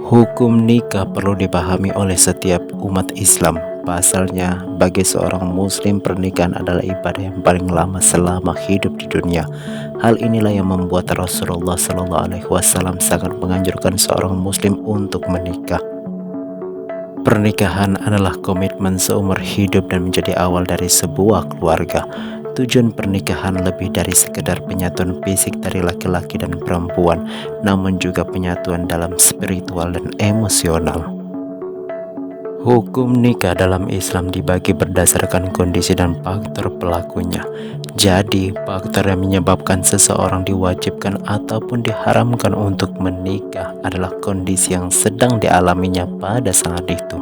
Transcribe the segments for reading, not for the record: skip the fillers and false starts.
Hukum nikah perlu dipahami oleh setiap umat Islam. Pasalnya, bagi seorang muslim pernikahan adalah ibadah yang paling lama selama hidup di dunia. Hal inilah yang membuat Rasulullah SAW sangat menganjurkan seorang muslim untuk menikah. Pernikahan adalah komitmen seumur hidup dan menjadi awal dari sebuah keluarga. Tujuan pernikahan lebih dari sekedar penyatuan fisik dari laki-laki dan perempuan, namun juga penyatuan dalam spiritual dan emosional. Hukum nikah dalam Islam dibagi berdasarkan kondisi dan faktor pelakunya. Jadi, faktor yang menyebabkan seseorang diwajibkan ataupun diharamkan untuk menikah adalah kondisi yang sedang dialaminya pada saat itu.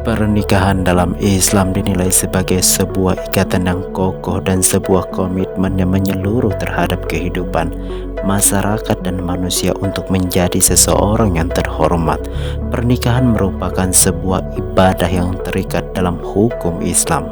Pernikahan dalam Islam dinilai sebagai sebuah ikatan yang kokoh dan sebuah komitmen yang menyeluruh terhadap kehidupan masyarakat dan manusia untuk menjadi seseorang yang terhormat. Pernikahan merupakan sebuah ibadah yang terikat dalam hukum Islam.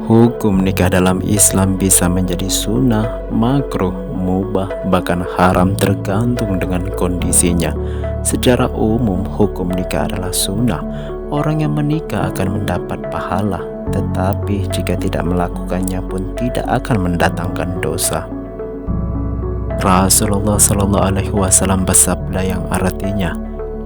Hukum nikah dalam Islam bisa menjadi sunnah, makruh, mubah, bahkan haram tergantung dengan kondisinya. Secara umum, hukum nikah adalah sunnah. Orang yang menikah akan mendapat pahala, tetapi jika tidak melakukannya pun tidak akan mendatangkan dosa. Rasulullah SAW bersabda yang artinya,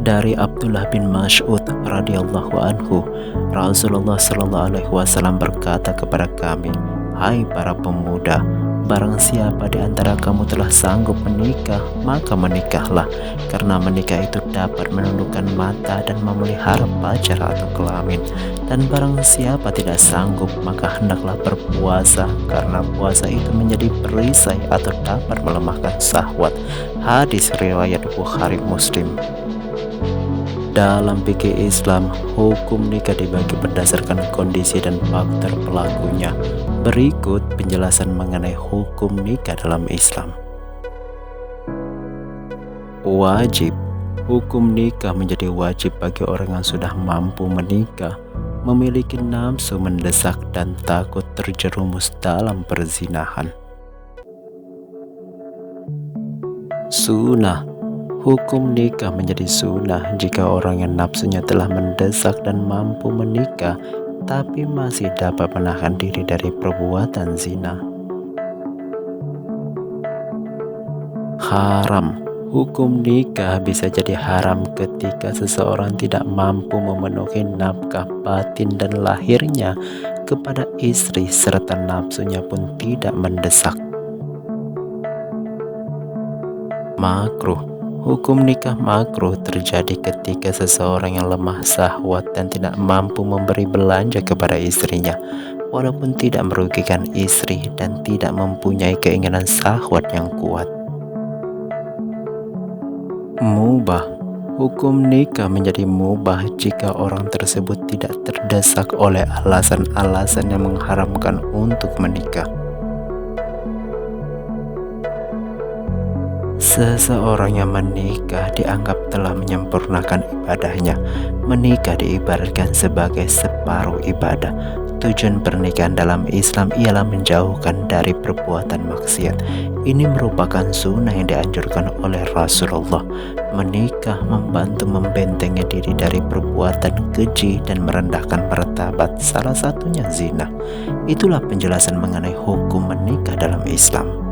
dari Abdullah bin Mas'ud radhiyallahu anhu, Rasulullah SAW berkata kepada kami, "Hai para pemuda, barang siapa di antara kamu telah sanggup menikah, maka menikahlah, karena menikah itu dapat menundukkan mata dan memelihara pacar atau kelamin. Dan barang siapa tidak sanggup, maka hendaklah berpuasa, karena puasa itu menjadi perisai atau dapat melemahkan syahwat." Hadis riwayat Bukhari Muslim. Dalam fikih Islam, hukum nikah dibagi berdasarkan kondisi dan faktor pelakunya. Berikut penjelasan mengenai hukum nikah dalam Islam. Wajib. Hukum nikah menjadi wajib bagi orang yang sudah mampu menikah, memiliki nafsu mendesak dan takut terjerumus dalam perzinahan. Sunnah. Hukum nikah menjadi sunnah jika orang yang nafsunya telah mendesak dan mampu menikah, tapi masih dapat menahan diri dari perbuatan zina. Haram. Hukum nikah bisa jadi haram ketika seseorang tidak mampu memenuhi nafkah batin dan lahirnya kepada istri serta nafsunya pun tidak mendesak. Makruh. Hukum nikah makruh terjadi ketika seseorang yang lemah syahwat dan tidak mampu memberi belanja kepada istrinya, walaupun tidak merugikan istri dan tidak mempunyai keinginan syahwat yang kuat. Mubah. Hukum nikah menjadi mubah jika orang tersebut tidak terdesak oleh alasan-alasan yang mengharamkan untuk menikah. Seseorang yang menikah dianggap telah menyempurnakan ibadahnya. Menikah diibaratkan sebagai separuh ibadah. Tujuan pernikahan dalam Islam ialah menjauhkan dari perbuatan maksiat. Ini merupakan sunnah yang dianjurkan oleh Rasulullah. Menikah membantu membentengi diri dari perbuatan keji dan merendahkan martabat, salah satunya zina. Itulah penjelasan mengenai hukum menikah dalam Islam.